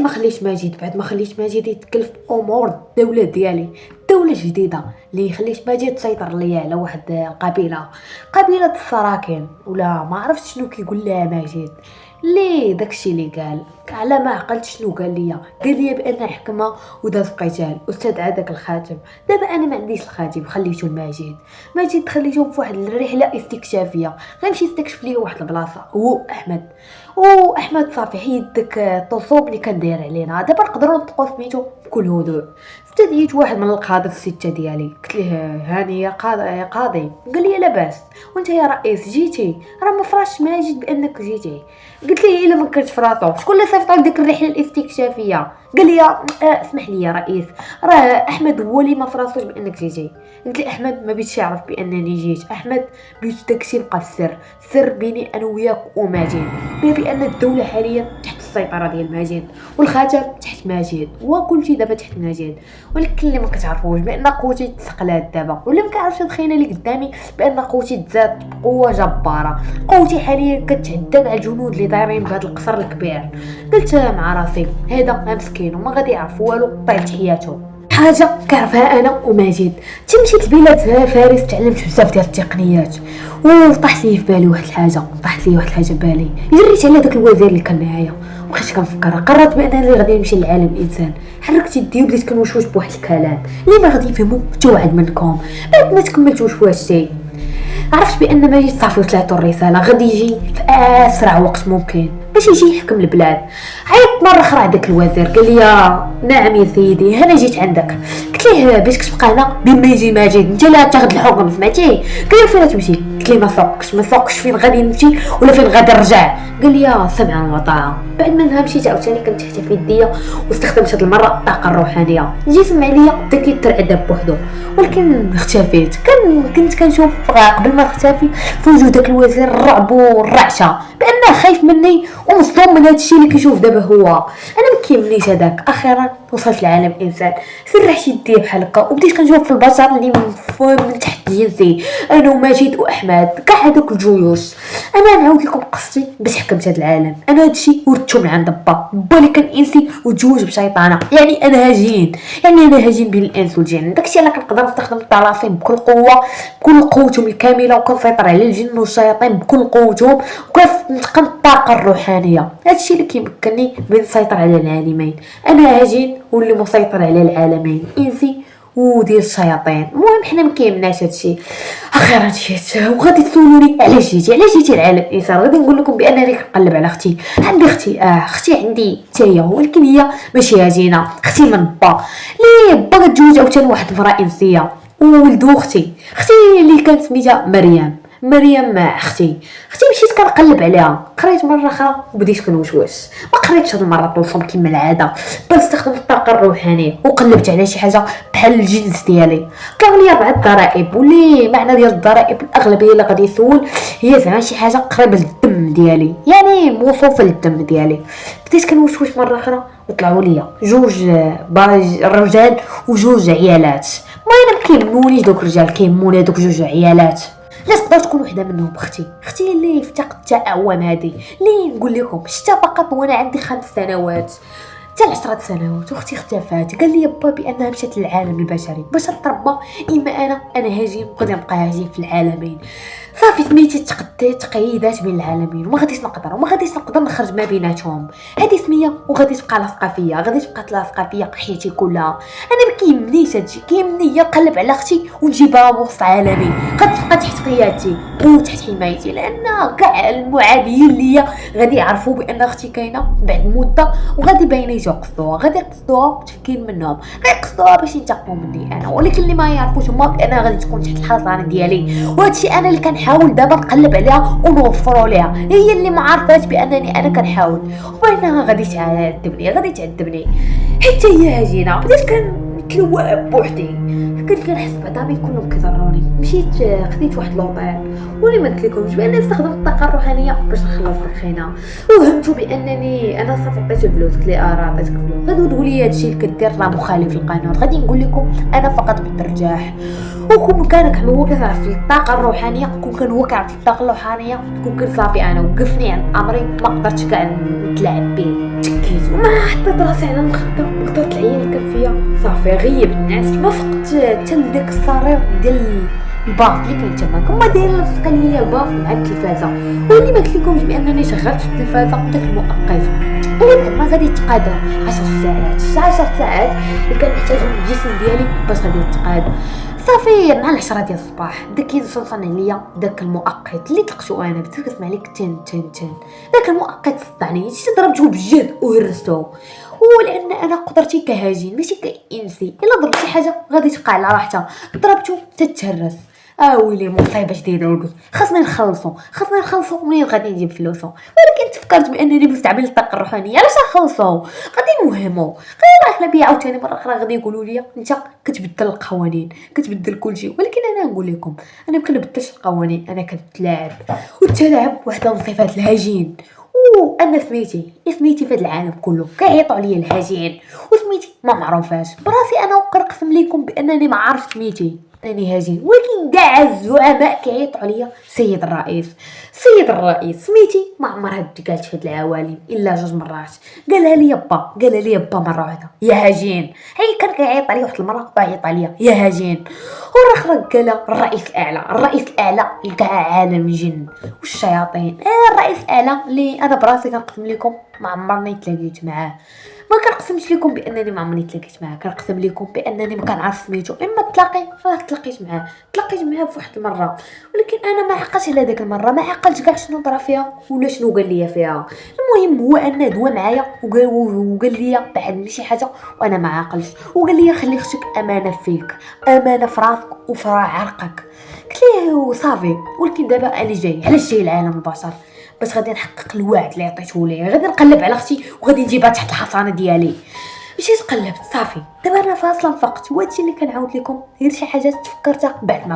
ما خليتش ماجد، بعد ما خليت ماجد يتكلف امور الدوله ديالي، دوله جديده اللي خليت ماجد تسيطر ليا على واحد قبيله السراكن ولا ما عرفت شنو كيقول لها ماجد. ليه داكشي اللي قال على ما عقلت شنو قال لي بان حكمه وداز قتال واستدعى داك الخاتم. دابا انا ما عنديش الخاتم، خليته ماجد خليته في واحد الرحله استكشافيه، غنمشي نستكشف ليه واحد البلاصه هو احمد صافي حيد داك التصوب اللي كان داير علينا. دابا نقدروا نطقوا سميتو بكل هدوء. استدعيت واحد من القاده السته ديالي، قلت ليه هانيه قاضي، قال لي لاباس وانت يا رئيس جيتي، راه ما فراسش ماجد بانك جيتي. قلت ليه الا ما كنتش فراسو شكون اللي صيفط ديك الرحله الاستكشافيه؟ قال لي اسمح لي يا رئيس، راه احمد هو اللي ما فراسوش بانك جيتي. قلت لي احمد ما بيتش يعرف بانني جيت، احمد بيت داكشي بقى السر بيني انا وياك وماجد، بان الدوله حاليا تحت السيطره ديال ماجد والخاتم تحت ماجد وكل شيء دابا تحت ماجد. ولكن اللي ما كتعرفوش بان قوتي تثقلات دابا، ولا ما كنعرفش نتخيل اللي قدامي بان قوتي تزاد بقوه جباره. قوتي حاليا كتعدى على الجنود اللي دايرين بهذا القصر الكبير. قلت مع راسي هذا مسكين وما غادي يعرف والو، طيلت حياته. حاجه كعرفها انا وماجد، مشيت لبلاد فارس تعلمت بزاف ديال التقنيات، وطاحت لي في بالي واحد الحاجه بالي. جريت على داك الوزير اللي كان معايا وبقيت كنفكر، قررت بانني غادي نمشي لعالم الانسان. حركت يدي وبديت كنوشوش بواحد الكلام اللي ما غادي يفهمو حتى واحد منكم. بعد ما تكملت وشواشتي عرفت بان ماجد صافي وصلاتو الرساله، غادي يجي في اسرع وقت ممكن باش يجي يحكم البلاد. عيطت مره اخرى داك الوزير قال لي نعم يا سيدي انا جيت عندك. قلت ليه باش كتبقى هنا بين ما يجي ماجد انت لا تاخذ الحكم سمعتي؟ قال لي فين تمشي؟ قلت ليه ما فوقش فين غادي نمشي ولا فين غادي نرجع؟ قال لي سمعا وطاعه. بعد منها مشيت عاوتاني كنت تحت في يديا واستخدمت هاد المره الطاقه الروحانيه، جيت سمع ليا بدا كيترعد بوحدو ولكن اختفيت. كنت كنشوف قبل ما اختفي في وجه داك الوزير الرعب والرعشه بانه خايف مني ومصدوم من هادشي اللي كيشوف دابا هو. انا ما كيهمنيش هذاك. اخيرا وصلت لعالم الانسان، سرحت يدي بحال هكا وبديت كنشوف في البشر اللي من تحت جنسي، انا وماجد واحمد كاع هذوك الجيوش. انا نعاود لكم قصتي باش حكمت هذا العالم. انا هادشي ورثته من عند با اللي كان انسي وتزوج بشيطانه، يعني انا هاجين بين الانس والجن. داكشي انا كنقدر نستخدم الطلاسم بكل قوتهم الكامله وكنسيطر على الجن والشياطين بكل قوتهم وكنتقن الطاقه الروحانيه. هادشي اللي كيمكنني من السيطره على العالمين. انا هاجين واللي مسيطر على العالمين انسي وديال الشياطين. المهم حنا ما كيهمناش هادشي. اخيرا جيت وغادي تسولوني علاش جيتي لعالم الانسان. غادي نقول لكم بانني كنقلب على اختي. عندي اختي عندي حتى هي، ولكن هي ماشي هاجينه. اختي من با لي با كتزوج عاوتاني واحد المراه انسيه وولدو اختي اللي كانت سميتها مريم اختي مشيت كنقلب عليها، قريت مره اخرى وبديت كنوشوش. ما قريتش هاد المره طولفهم كما العاده، بل استخدمت الطاقه الروحانيه وقلبت على شي حاجه بحال الجنس ديالي. طلعوا لي 4 ضرائب، واللي معنى ديال الضرائب الاغلبيه اللي غادي يسول هي زعما شي حاجه قريبه للدم ديالي، يعني موصوفه للدم ديالي. بديت كنوشوش مره اخرى وطلعوا لي 2 رجال و2 عيالات. ما كيهمونيش دوك الرجال، كيهموني دوك 2 عيالات. لا تقدر تكون وحده منهم اختي اللي افتقدت اعوام هذه. اللي نقول لكم شتا فقط وانا عندي 5 سنوات حتى 10 سنوات واختي اختفات. قال لي با بانها مشات للعالم البشري باش تربى. اما انا هاجم وغادي نبقى هاجم في العالمين. صافي سميتي تقييدات بين العالمين وما غاديش نقدر نخرج ما بيناتهم. هذه سميه وغادي تبقى لاصقه فيا حياتي كلها. انا ما كيهمنيش هادشي، كيهمني هي نقلب على اختي ونجيبها وسط عالمي غتبقى تحت قيادتي وتحت حمايتي، لان كاع المعاديين ليا غادي يعرفوا بان اختي كاينه بعد مده وغادي باينه غادي يقصدوها بتفكير منهم، غيقصدوها باش ينتقموا مني انا. ولكن اللي ما يعرفوش هما بان غادي تكون تحت الحصانه ديالي، وهادشي انا اللي كنحاول دابا نقلب عليها ونوفروا ليها. هي اللي ما عرفاتش بانني انا كنحاول وبانها غادي تعذبني حتى هي هاجينا. بديت كنواب بوحدي، كنت كنحس بعضامي كلهم كيضروني. مشيت خديت واحد لوطيل واللي ما قلت لكمش بانني استخدمت الطاقه الروحانيه باش نخلص الخينا، وهمتوا بانني انا صافي عطيت الفلوس. قلت لي راه عطيتك فلوس. غادي تقول لي هادشي اللي كدير راه مخالف للقانون. غادي نقول لكم انا فقط بالترجاح. وكون كان هو كيعرف في الطاقه الروحانيه، كون كان هو كيعرف في الطاقه الروحانيه، كون كان صافي انا وقفني عند امري ما قدرتش كاع نتلاعب به. تكيت وما حطيت راسي على المخده وقدرت العيا اللي كان فيا صافي غيب الناس ما فقت حتى لداك الصرير ديال الباف اللي كان تما كما دايره لصق ليا الباف مع التلفازه. واللي ما قلت لكمش بانني شغلت في التلفازه داك المؤقت اللي ما غادي يتقاد 10 ساعات 10 ساعات اللي كان محتاجهم الجسم ديالي باش غادي يتقاد. صافي مع 10 ديال الصباح بدا كيصلصن عليا داك المؤقت اللي طلقتو انا بديت كنسمع ليك تن داك المؤقت صدعني شي ضربته بجد وهرستو. ولان انا قدرتي كهاجين ماشي كانسي الا ضربت شي حاجه غادي تبقى على راحتها ضربته تتهرس. ويلي مصيبه شديده وقلت خاصني نخلصو منين غادي نجيب فلوسو. ولكن تفكرت بانني مستعمل الطاقه الروحانيه علاش نخلصو غادي نوهمو غير احنا بيا عاوتاني مره اخرى غادي يقولوا لي انت كتبدل القوانين كتبدل كلشي. ولكن انا نقول لكم انا ما كنبدلش القوانين انا كنتلاعب والتلاعب واحده من صفات الهجين. وانا سميتي في هذا العالم كله كيعيطوا عليا الهجين وسميتي ما معروفاش براسي انا وكنقسم لكم بانني ما عارف سميتي انني هجين. ولكن كاع الزعماء كيعيطوا عليا سيد الرئيس سميتي ما عمرها قالت في هذا العوالم الا 2 مرات قالها لي با مره واحده يا هجين. هي كان كيعيط عليا واحد المره بعيط عليا يا هجين. والاخر قال الرئيس الاعلى لكاع عالم الجن والشياطين. الرئيس الاعلى اللي انا براسي كنقسم لكم ما عمرني تلاقيت معاه ما كنقسمش لكم بانني ما عمرني تلاقيت معاه كنقسم لكم بانني ما كنعرف سميتو اما تلاقيت معاه بواحد المره. ولكن انا ما عقلتش على داك المره ما عقلتش كاع شنو طرا فيها ولا شنو قال لي فيها. المهم هو ان دوا معايا وقال لي بعد شي حاجه وانا ما عاقلش وقال لي خلي اختك امانه فيك امانه في راسك وفي عرقك. قلت له صافي. ولكن دابا انا جاي علاش جاي العالم البشر باش غادي نحقق الوعد اللي عطيته ليه غادي نقلب على اختي وغادي نجيبها تحت الحصانه ديالي. مشيت قلبت صافي دابا انا فاصله فقت. وهادشي اللي كنعاود لكم غير شي حاجات تفكرتها بعد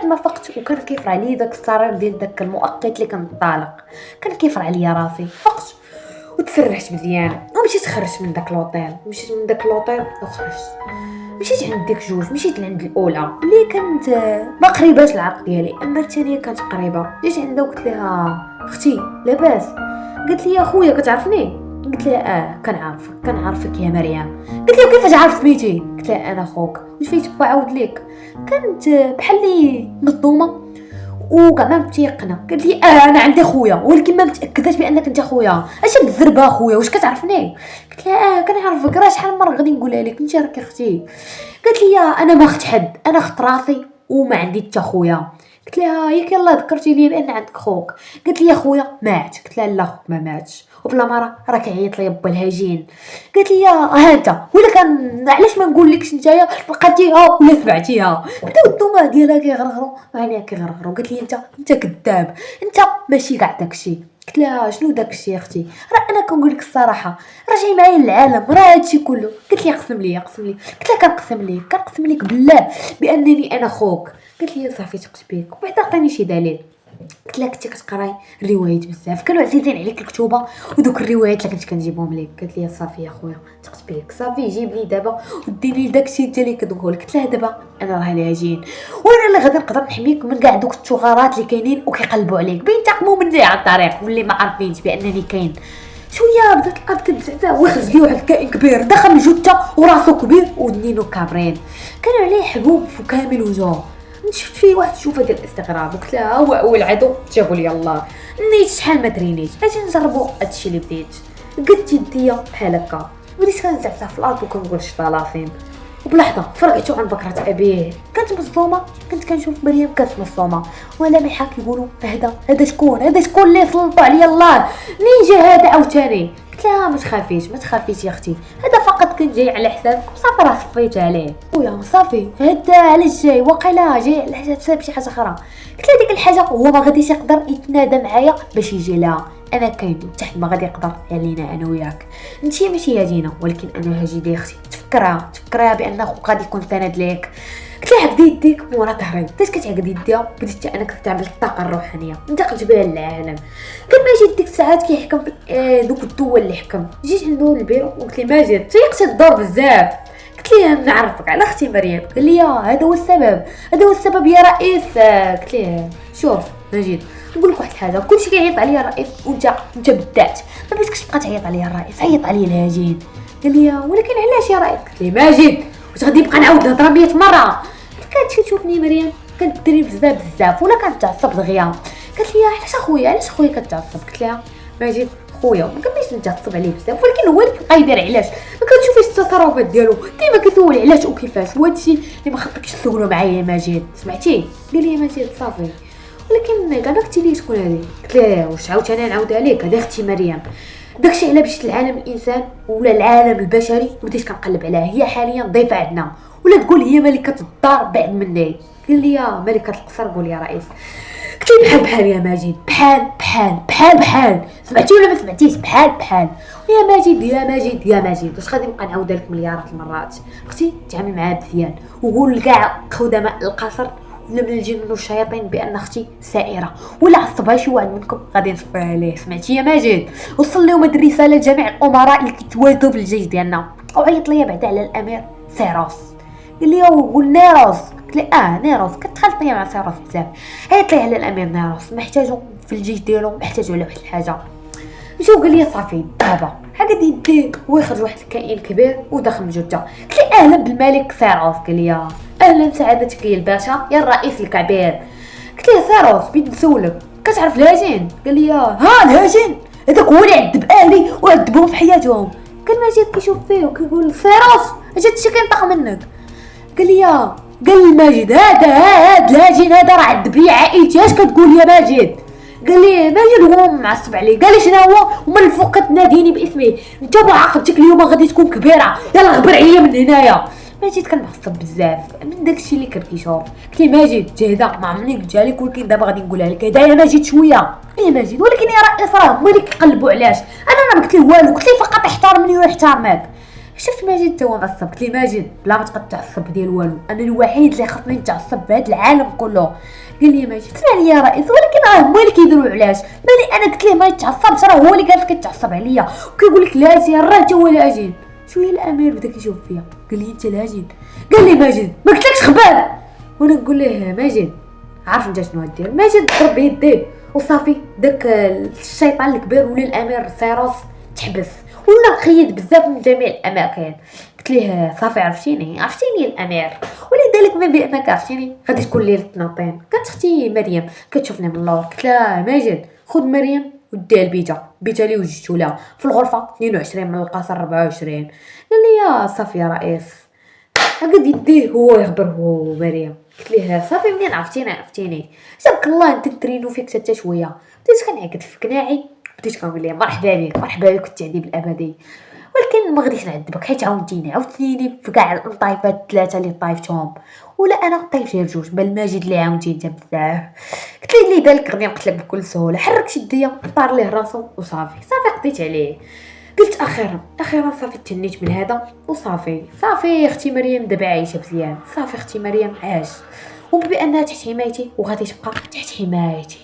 ما فقت وكان كيفر عليا داك الصرير ديال داك المؤقت اللي كان طالق كان كيفر عليا راسي. فقت وتسرحت مزيان ومشيت خرجت من داك لوطيل وخرجت مشيت عند ديك جوج. مشيت لعند الاولى اللي كانت ما قريباش العرق ديالي اما الثانيه كانت قريبه. جيت عندها وقلت لها اختي لاباس؟ قالت لي يا خويا كتعرفني؟ قلت لها كنعرفك يا مريم. قالت لي كيفاش عارف سميتي؟ قلت لها انا خوك. واش فيك عاود ليك كانت بحال لي مصدومه وكاع ما متيقنه. قالت لي انا عندي خويا ولكن ما متاكداش بانك انت خويا. اش هاد الزربه خويا واش كتعرفني؟ قلت لها كنعرفك راه شحال مره غادي نقولها لك انت راكي اختي. قالت لي انا ما اخت حد انا اخت راسي وما عندي حتى خويا. قلت لها ياك يلاه ذكرتي لي بان عندك خوك. قالت لي يا خويا مات. قلت لها لا خوك ما ماتش وبلا مره راه كيعيط لي با الهجين. قالت لي ها انت ولا كان علاش ما نقولكش نتايا لقيتيها ولا سمعتيها؟ بداو الدموع ديالها كيغرغروا عينيها كيغرغروا. قالت لي انت كذاب انت ماشي كاع داكشي. قلت لها شنو داكشي اختي؟ راه انا كنقول لك الصراحه راه جاي معايا للعالم راه هادشي كله. قالت لي اقسم لي. قلت لها كنقسم لك بالله بانني انا خوك. قالت لي صافي ثقت بيك وبعدا عطيني شي دليل. قلت لها كنتي كتقراي الروايات بزاف كانوا عزيزين عليك الكتوبه ودوك الروايات اللي كنت كنجيبهم لك. قالت لي صافي يا خويا ثقت بيك صافي جيب لي دابا وديني داكشي انت اللي كتقول. قلت لها دابا انا راه لاجين وانا اللي غادي نقدر نحميك من كاع دوك الثغرات اللي كاينين وكيقلبوا عليك بينتقموا مني على الطريق واللي ما عارفينش بانني كاين. شويه بدات الارض كتزعزع وخرج لي واحد الكائن كبير دخل الجثه وراسو كبير ودنينو كابرين كانوا عليه حبوب في كامل وجهه. شفت فيه واحد الشوفه ديال الاستغراب وقلت لها هو اول عدو جابوا لي الله نيت شحال ما درينيش اجي نجربوا هادشي اللي بديت. قدت يديا بحال هكا بديت كنزعزع في الارض وكنقول شطالافين وبلحظه فرقعتو عن بكره ابيه. كانت مصدومه كنت كنشوف مريم كانت مصدومه ولا محا كيقولوا هذا شكون اللي سلطوا عليا الله منين جا هذا عاوتاني. قلت لها ما تخافيش يا اختي هذا فقط كان جاي على حسابك صافي راه صفيت عليه ويا صافي هذا علاش جاي واقيلا جاي على حساب شي حاجه اخرى. قلت لها ديك الحاجه هو ما غاديش يقدر يتنادى معايا باش يجي لها انا كاين تحت ما غادي يقدر علينا انا وياك انت ماشي هادينا ولكن انا هاجي دي اختي تفكرها بان خوك غادي يكون سند ليك. قلت لها عقدي يديك مورا ظهري بديت كتعقد يديها بديت انا كنستعمل الطاقه الروحانيه انتقلت بها للعالم. كان ماجد ديك الساعات كيحكم في دوك الدول اللي حكم. جيت عنده البيرو وقلت لي ماجد تيقت الدور بزاف. قلت ليه نعرفك على اختي مريم. قال لي هذا هو السبب يا رئيس. قلت ليه شوف ماجد نقول لك واحد الحاجه، كلشي كيعيط عليا الرئيس وانت بالذات ما بغيتكش تبقى تعيط عليا الرئيس، عيط عليا الهجين. قال لي ولكن علاش يا رئيس؟ قلت ليه ماجد واش غادي نبقى نعاود الهضره 100 مره؟ كانت تشوفني مريم كدري بزاف ولا كنتعصب دغيا. قالت لي علاش اخويا كتعصب؟ قلت لها ماجد خويا ما كنبغيش نتعصب عليه بزاف، ولكن هو اللي كيبقى يدير علاش ما كتشوفيش التصرفات ديالو ديما كيسول علاش وكيفاش، وهادشي اللي ما خصكش تسولو معايا يا ماجد. سمعتي؟ قال لي يا ماجد صافي ولكن كاع ما قلتي لي شكون هذه؟ قلت له واش عاوتاني نعاودها لك؟ هذه اختي مريم. داكشي على باش العالم الانسان ولا العالم البشري بديت كنقلب عليها، هي حاليا ضيفه عندنا ولا تقول هي ملكه الدار بعد مني. قال لي يا ملكه القصر قول يا رئيس. قلت له بحال يا ماجد، بحال سمعتي ولا ما سمعتيش؟ بحال يا ماجد واش غادي نبقى نعاودها لك مليارات المرات؟ اختي تعامل معاه مزيان وقول لكاع خدماء القصر ولا من الجن والشياطين بان اختي سائره، ولا عصبها شي واحد منكم غادي نصفيها عليه. سمعتي يا ماجد؟ وصل لهم هاد الرساله لجميع الامراء اللي كيتواجدوا في الجيش ديالنا، وعيط ليا بعدا على الامير سيروس. قال لي قول نيروس. قلت لي نيروس كتخلط ليا مع سيروس بزاف. عيط لي على الامير نيروس محتاجو في الجيش ديالو، محتاجو على واحد الحاجه. مشى وقال لي صافي دابا هكا يديه هو يخرج واحد الكائن كبير وداخل من جده. قلت لي اهلا بالملك سيروس. قال لي اهلا سعادتك يا الباشا يا الرئيس الكبير. قلت له سيروس بغيت نسولك كتعرف الهجين؟ قال لي الهجين هذاك هو اللي عذب اهلي وعذبهم في حياتهم. كان ماجد كيشوف فيه وكيقول سيروس اش هادشي كينطق منك؟ قال ماجد هاد الهجين هذا راه عذب لي عائلتي، اش كتقول يا ماجد؟ قال لي ماجد هو معصب عليه. قال لي شنو هو؟ ومن الفوق كتناديني باسمي، انت معاقبتك اليوم غادي تكون كبيره، يلا غبر عليا من هنايا. ماجد كان معصب بزاف من داكشي اللي كان كيشوف. قلت لي ماجد جهده ما عمرني قلتها لك ولكن دابا غادي نقولها لك، هدا يا ماجد شويه يا ماجد. ولكن يا رئيس راه هما اللي كيقلبوا علاش انا ما قلت له والو، قلت لي فقط احترمني ويحترمك. شفت ماجد تا هو معصب. قلت لي ماجد بلا ما تبقى تعصب ديال والو، انا الوحيد اللي خصني نتعصب في هذا العالم كله. قال لي ماجد اسمع لي يا رئيس ولكن هما اللي كيديروا علاش مالي انا قلت ليه ما يتعصبش، راه هو اللي كان كيتعصب عليا وكيقول لك الهجين راه تا هو الهجين. شويه الامير بدا كيشوف فيا قال لي انت الهجين؟ قال لي ماجد ما قلتلكش خبال؟ وانا نقول له ماجد عارف انت شنو غدير؟ ماجد ضرب يديه وصافي داك الشيطان الكبير ولا الامير سيروس تحبس ولا مقيد بزاف من جميع الاماكن. قلت ليه صافي عرفتيني الامير، ولذلك ما بانك عرفتيني غادي تكون ليله ناطين. كانت اختي مريم كتشوفني من اللور. قلت لها ماجد خذ مريم وديها البيتا اللي وجدتو لها في الغرفه 22 من القصر 24. قال لي صافي يا رئيس. هكا يديه هو يخبر هو مريم. قلت ليه صافي منين عرفتيني جابك الله انت ترينو فيك حتى شويه. بديت كنعقد في قناعي بديت كنقول ليه مرحبا بك التعذيب الابدي، ولكن ما غاديش نعذبك حيت عاونتيني في كاع الطايفات الثلاثه اللي طايفتهم، ولا انا طايف غير جوج بل ماجد اللي عاونتي انت بزاف. قلت لي ذلك غادي نقتلك بكل سهوله. حرك يديا طار ليه راسو وصافي قضيت عليه. قلت اخيرا صافي تهنيت من هذا وصافي اختي مريم دابا عايشه مزيان. صافي اختي مريم عاش وبانها تحت حمايتي وغادي تبقى تحت حمايتي.